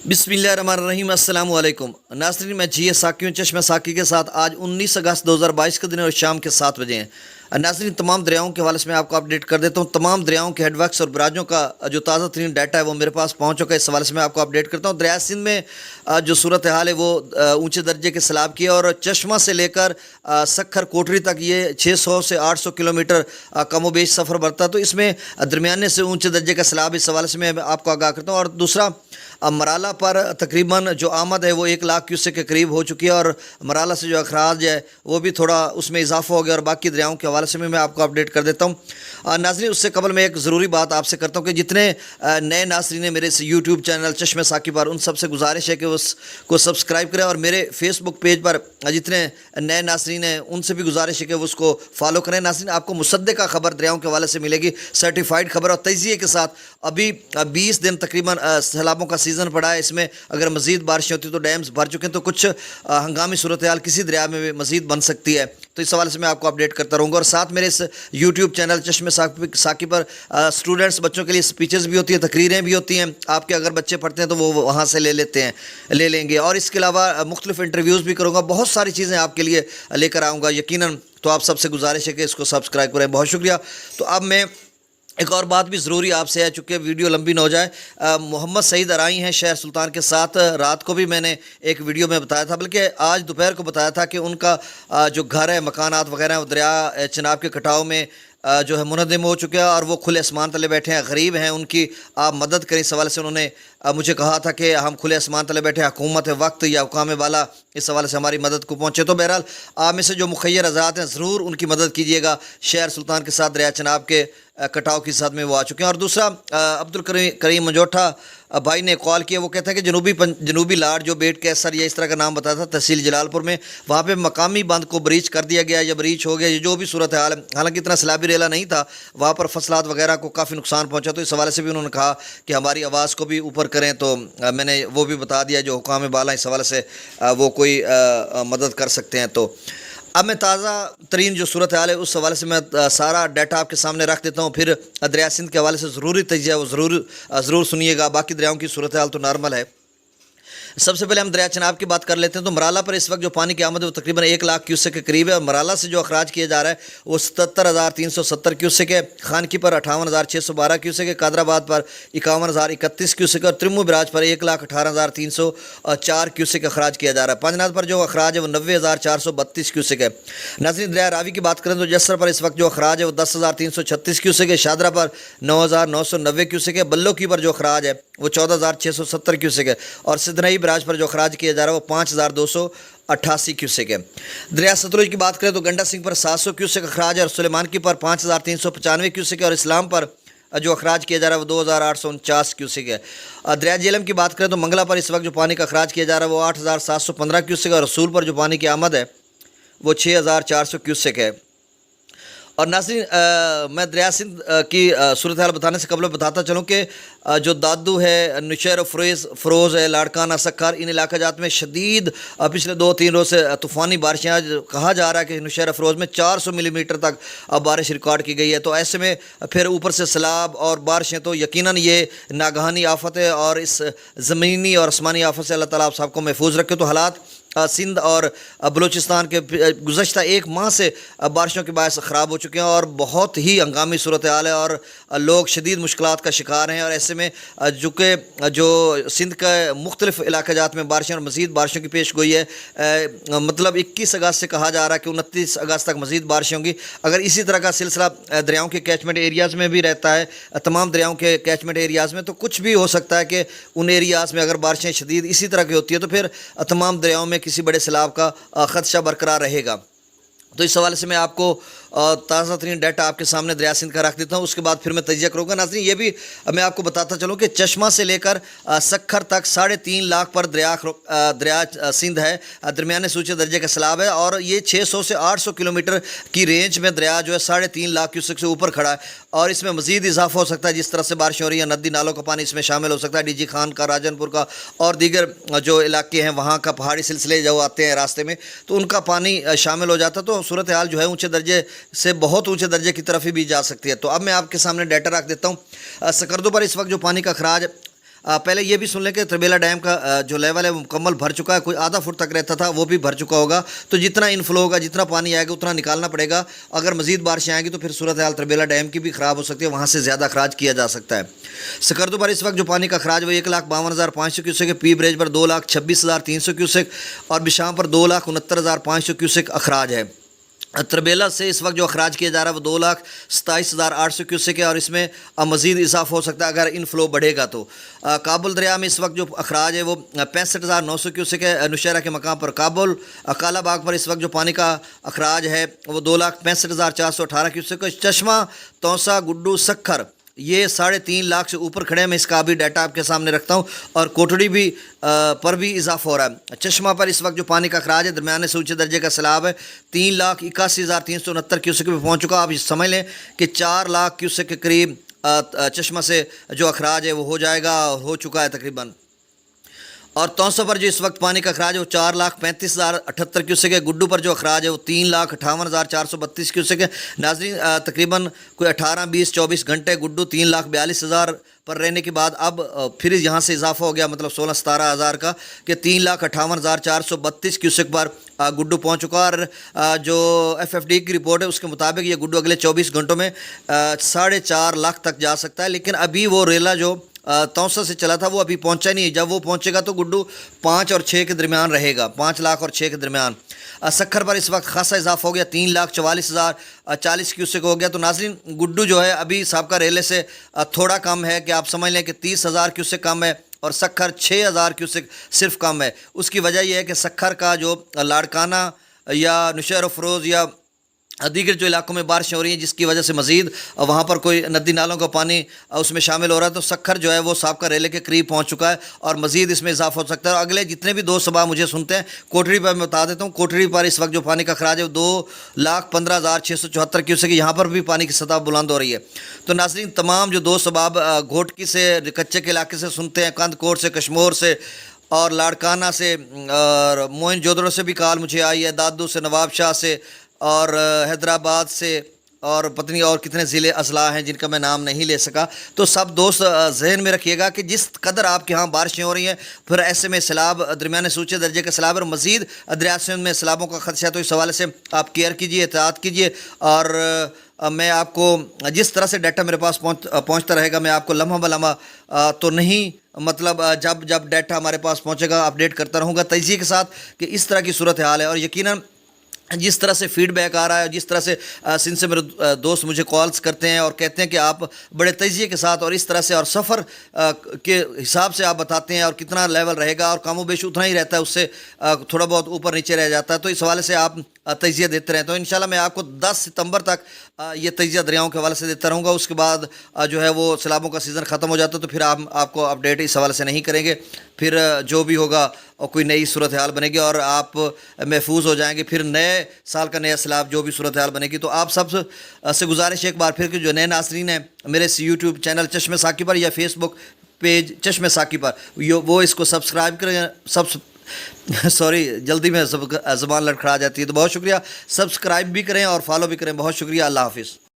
बिस्मिल्लाहिर्रहमानिर्रहीम अस्सलाम वालेकुम नाज़रीन, मैं जी साकी हूँ चश्मे साकी के साथ। आज 19 अगस्त 2022 का दिन और शाम के 7 बजे हैं। नाज़रीन, तमाम दरियाओं के हवाले से मैं आपको अपडेट कर देता हूँ। तमाम दरियाओं के हेडवर्क्स और बराजों का जो ताज़ा तरीन डाटा है वो मेरे पास पहुँच चुका है। इस हवाले से मैं आपको अपडेट करता हूँ। दरिया सिंध में जो सूरत हाल है वो ऊँचे दर्जे के सैलाब की है और चश्मा से लेकर सक्खर कोटरी तक ये 600 से 800 किलोमीटर कमोबेश सफ़र बढ़ता है। तो इसमें दरमियाने से ऊँचे दर्जे का सैलाब, इस हवाले से मैं आपको आगाह करता हूँ। और दूसरा, मराला पर तकरीबन जो आमद है वो 1 लाख क्यूसेक के करीब हो चुकी है और मराला से जो अखराज है वो भी थोड़ा उसमें इजाफा हो गया। और बाकी दरियाओं के हवाले से मैं आपको अपडेट कर देता हूँ। नाज़रीन, उससे कबल मैं एक ज़रूरी बात आपसे करता हूँ कि जितने नए नाज़रीन हैं मेरे इस यूट्यूब चैनल चश्मे साकी पर, उन सबसे गुजारिश है कि उसको सब्सक्राइब करें। और मेरे फेसबुक पेज पर जितने नए नाज़रीन हैं उनसे भी गुजारिश है कि वो उसको फॉलो करें। नाज़रीन, आपको मुसद्दक़ा खबर दरियाओं के हवाले से मिलेगी, सर्टिफाइड खबर और तजिए के साथ। अभी 20 दिन तकरीबन सैलाबों का सीज़न पड़ा है। इसमें अगर मज़ीद बारिशें होती तो डैम्स भर चुके हैं, तो कुछ हंगामी सूरत हाल किसी दरिया में भी मज़ीद बन सकती है। तो इस हवाले से मैं आपको अपडेट करता रहूँगा। और साथ मेरे इस यूट्यूब चैनल चश्मे साकी पर स्टूडेंट्स बच्चों के लिए स्पीचेस भी होती हैं, तकरीरें भी होती हैं। आपके अगर बच्चे पढ़ते हैं तो वो वहाँ से ले लेंगे। और इसके अलावा मुख्तलिफ इंटरव्यूज़ भी करूँगा, बहुत सारी चीज़ें आपके लिए लेकर आऊँगा यकीनन। तो आप सबसे गुजारिश है कि इसको सब्सक्राइब करें। बहुत शुक्रिया। तो अब मैं एक और बात भी ज़रूरी आपसे है, चूँकि वीडियो लंबी ना हो जाए। मोहम्मद सईद अराई हैं शहर सुल्तान के साथ। रात को भी मैंने एक वीडियो में बताया था, बल्कि आज दोपहर को बताया था कि उनका जो घर है, मकानात वगैरह वो दरिया चिनाब के कटाव में जो है मुनहदम हो चुके हैं और वो खुले आसमान तले बैठे हैं। गरीब हैं, उनकी आप मदद करें। इस हवाले से उन्होंने मुझे कहा था कि हम खुले आसमान तले बैठे, हुकूमत वक्त या हुकाम वाला इस हवाले से हमारी मदद को पहुँचे। तो बहरहाल आप में से जो मुखैर आज़ाद हैं ज़रूर उनकी मदद कीजिएगा। शहर सुल्तान के साथ दरिया चिनाब के कटाव की साथ में वो आ चुके हैं। और दूसरा, अब्दुल करीम मंजोठा भाई ने कॉल किया। वो कहता है कि जनूबी लाड़ जो बेट कैसर या इस तरह का नाम बताया था तहसील जलालपुर में, वहाँ पे मकामी बंद को ब्रीच कर दिया गया या ब्रीच हो गया, ये जो भी सूरत हाल है। हालांकि इतना सैलाबी रेला नहीं था, वहाँ पर फसलात वगैरह को काफ़ी नुकसान पहुँचा। तो इस हवाले से भी उन्होंने कहा कि हमारी आवाज़ को भी ऊपर करें। तो मैंने वो भी बता दिया जो हुकाम बाला इस हवाले से वो कोई मदद कर सकते हैं। तो अब मैं ताज़ा तरीन जो सूरत हाल है उस हवाले से मैं सारा डाटा आपके सामने रख देता हूँ। फिर दरिया सिंध के हवाले से ज़रूरी तजिया वो ज़रूर सुनिएगा। बाकी दरियाओं की सूरत हाल तो नॉर्मल है। सबसे पहले हम दरिया चिनाब की बात कर लेते हैं। तो मराला पर इस वक्त जो पानी की आमद है वो तकरीबन 1 लाख क्यूसेक के करीब है। और मराला से जो अखराज किया जा रहा है वो 77,370 क्यूसेक है। खानकी पर 58,612 क्यूसेक है। कादराबाद पर 51,031 क्यूसेक है। और त्रिमू बराज पर 1,18,304 क्यूसेक अखराज किया जा रहा है। पंजनाद पर जो अखराज है वो 90,432 क्यूसेक है। नाज़रीन, दरिया रावी की बात करें तो जसर पर इस वक्त जो अखराज है वो 10,336 क्यूसेक है। शादरा पर 9,990 क्यूसेक है। बल्लो की पर जो अखराज है वो 14,670 क्यूसेक है। और सिद्धनई बराज पर जो अखराज किया जा रहा है वो 5,288 क्यूसेक है। दरिया सतलुज की बात करें तो गंडा सिंह पर 700 क्यूसेक अखराज है। और सुलेमान की पर 5,395 क्यूसेक है। और इस्लाम पर जो अखराज किया जा रहा है वो 2,849 क्यूसेक है। दरिया जेलम की बात करें तो मंगला पर इस वक्त जो पानी का अखराज किया जा रहा है वो 8,715 क्यूसेक है। और रसूल पर जो पानी की आमद है वो 6,400 क्यूसेक है। और नाज़रीन, मैं दरिया सिंध की सूरत हाल बताने से कबल बताता चलूँ कि जो दादू है, नुशैर फरोज़ है, लाड़काना, सक्खर, इन इलाका जात में शदीद पिछले 2-3 रोज़ से तूफ़ानी बारिशें। आज कहा जा रहा है कि नुशैर फरोज़ में 400 मिलीमीटर तक बारिश रिकॉर्ड की गई है। तो ऐसे में फिर ऊपर से सैलाब और बारिशें, तो यकीनन ये नागहानी आफत है। और इस ज़मीनी और आसमानी आफत से अल्लाह ताला आप सबको महफूज रखे। तो हालात सिंध और बलूचिस्तान के गुज़श्ता 1 माह से बारिशों के बायस ख़राब हो चुके हैं और बहुत ही हंगामी सूरत हाल है और लोग शदीद मुश्किलात का शिकार हैं। और ऐसे में चूँकि जो सिंध का मुख्तलिफ़ इलाका जात में बारिशें और मज़ीद बारिशों की पेश गोई है, मतलब 21 अगस्त से कहा जा रहा है कि 29 अगस्त तक मज़ीद बारिशें होंगी। अगर इसी तरह का सिलसिला दरियाओं के कैचमेंट एरियाज़ में भी रहता है, तमाम दरियाओं के कैचमेंट एरियाज़ में, तो कुछ भी हो सकता है कि उन एरियाज़ में अगर बारिशें शदीद इसी तरह की होती है तो फिर तमाम दरियाओं में किसी बड़े सैलाब का ख़दशा बरकरार रहेगा। तो इस हवाले से मैं आपको ताज़ा तरीन डाटा आपके सामने दरिया सिंध का रख देता हूँ। उसके बाद फिर मैं तजिया करूँगा। नाज़रीन, ये भी मैं आपको बताता चलूँ कि चश्मा से लेकर सक्खर तक 3.5 लाख पर दरिया सिंध है। दरमियाने सूचे दर्जे का सैलाब है और ये 600 से 800 किलोमीटर की रेंज में दरिया जो है 3.5 लाख क्यूसेक से ऊपर खड़ा है। और इसमें मज़ीद इजाफा हो सकता है जिस तरह से बारिश हो रही है। नदी नालों का पानी इसमें शामिल हो सकता है, डीजी खान का, राजनपुर का और दीगर जो इलाके हैं वहाँ का, पहाड़ी सिलसिले जो आते हैं रास्ते में, तो उनका पानी शामिल हो जाता है। तो सूरत हाल जो है ऊँचे दर्जे से बहुत ऊंचे दर्जे की तरफ ही भी जा सकती है। तो अब मैं आपके सामने डाटा रख देता हूँ। सकरदो पर इस वक्त जो पानी का अखराज पहले ये भी सुन लें कि त्रिबेला डैम का जो लेवल है वो मुकम्मल भर चुका है, कोई आधा फुट तक रहता था वो भी भर चुका होगा। तो जितना इनफ्लो होगा, जितना पानी आएगा उतना निकालना पड़ेगा। अगर मजीद बारिशें आएंगी तो फिर सूरत हाल त्रिबेला डैम की भी ख़राब हो सकती है, वहाँ से ज़्यादा अखराज किया जा सकता है। सकरदू पर इस वक्त जो पानी का अखराज वो 1,52,500 क्यूसेक है, पी ब्रिज पर 2,26,300 क्यूसेक और बिशाम पर 2,69,500 क्यूसेक अखराज है। त्रिबेला से इस वक्त जो अखराज किया जा रहा है वो 2,27,800 क्यूसेक है और इसमें मज़ीद इजाफा हो सकता है अगर इनफ्लो बढ़ेगा तो। काबुल दरिया में इस वक्त जो अखराज है वो 65,900 क्यूसेक है। नुशैरा के मकाम पर काबुल काला बाग पर इस वक्त जो पानी का अखराज है वो 2,65,418 क्यूसेक है। चश्मा, तौसा, गुड्डू, सखर ये 3.5 लाख से ऊपर खड़े हैं। मैं इसका भी डाटा आपके सामने रखता हूँ। और कोटड़ी भी पर भी इजाफा हो रहा है। चश्मा पर इस वक्त जो पानी का अखराज है दरमियाने से ऊंचे दर्जे का सैलाब है, 3,81,369 क्यूसेक में पहुँच चुका। आप समझ लें कि 4 लाख क्यूसेक के करीब चश्मा से जो अखराज है वो हो जाएगा, हो चुका है तकरीबन। और तौसा पर जो इस वक्त पानी का अखराज है वो 4,35,078 क्यूसेक है। गुड्डू पर जो अखराज है वो 3,58,432 क्यूसेक है। नाज़रीन तकरीबन कोई 18, 20, 24 घंटे गुड्डू 3,42,000 पर रहने के बाद अब फिर यहाँ से इजाफा हो गया, मतलब 16-17 हज़ार का, कि 3,58,432 क्यूसेक पर गुड्डू पहुँच चुका। और जो FFD की रिपोर्ट है उसके मुताबिक ये गुड्डू अगले 24 घंटों में 4.5 लाख तक जा सकता है। लेकिन अभी वो रेला जो तौसा से चला था वो अभी पहुंचा नहीं है। जब वो पहुंचेगा तो गुड्डू 5 और 6 के दरमियान रहेगा, 5 लाख और 6 के दरमियान। सखर पर इस वक्त खासा इजाफा हो गया, 3,44,040 क्यूसेक हो गया। तो नाज़रीन गुड्डू जो है अभी साबका रेले से थोड़ा कम है, कि आप समझ लें कि 30,000 क्यूसेक कम है और सखर 6,000 क्यूसेक सिर्फ कम है। उसकी वजह यह है कि सखर का जो लाड़काना या नुशैर अफरोज़ या दीगर जो इलाकों में बारिशें हो रही हैं जिसकी वजह से मज़ीद वहाँ पर कोई नदी नालों का पानी उसमें शामिल हो रहा है, तो सखर जो है वो साबका रेले के करीब पहुँच चुका है और मज़ीद इसमें इजाफा हो सकता है। और अगले जितने भी दोस्त सभा मुझे सुनते हैं, कोटड़ी पर मैं बता देता हूँ, कोटड़ी पर इस वक्त जो पानी का अखराज है वो 2,15,674 क्यूसेक, यहाँ पर भी पानी की सतह बुलंद हो रही है। तो नाज़रीन तमाम जो दोस्त सबाब घोटकी से, कच्चे के इलाके से सुनते हैं, कंदकोट से, कश्मोर से और लाड़काना से और मोइन जोधड़ों से भी कॉल मुझे आई है, दादू से, नवाब शाह से और हैदराबाद से और पत्नी और कितने ज़िले अजला हैं जिनका मैं नाम नहीं ले सका। तो सब दोस्त जहन में रखिएगा कि जिस कदर आपके यहाँ बारिशें हो रही हैं, फिर ऐसे में सैलाब दरमियाने से ऊँचे दर्जे का सैलाब और मज़ीद दरिया सिंध में सैलाबों का खदशा है। तो इस हवाले से आप केयर कीजिए, एहतियात कीजिए। और मैं आपको जिस तरह से डाटा मेरे पास पहुँचता रहेगा मैं आपको लम्हा बलम्हा तो नहीं, मतलब जब जब डाटा हमारे पास पहुँचेगा अपडेट करता रहूँगा तजिए के साथ कि इस तरह की सूरत हाल है। और यकीनन जिस तरह से फीडबैक आ रहा है, जिस तरह से सिंध से मेरे दोस्त मुझे कॉल्स करते हैं और कहते हैं कि आप बड़े तजिए के साथ और इस तरह से और सफ़र के हिसाब से आप बताते हैं और कितना लेवल रहेगा, और कमो बेश उतना ही रहता है, उससे थोड़ा बहुत ऊपर नीचे रह जाता है। तो इस हवाले से आप तजिया देते रहें। तो इंशाल्लाह मैं आपको 10 सितंबर तक ये तजिया दरियाओं के हवाले से देता रहूँगा। उसके बाद जो है वो सैलाबों का सीज़न ख़त्म हो जाता है तो फिर आपको अपडेट इस हवाले से नहीं करेंगे। फिर जो भी होगा और कोई नई सूरत हाल बनेगी और आप महफूज हो जाएंगे। फिर नए साल का नया सैलाब जो भी सूरत हाल बनेगी। तो आप सब से गुजारिश एक बार फिर कि जो नए नाज़रीन हैं मेरे यूट्यूब चैनल चश्मे साकी पर या फेसबुक पेज चश्मे साकी पर, वो इसको सब्सक्राइब करें। सॉरी, जल्दी में ज़बान लड़खड़ा जाती है। तो बहुत शुक्रिया, सब्सक्राइब भी करें और फॉलो भी करें। बहुत शुक्रिया, अल्लाह हाफिज़।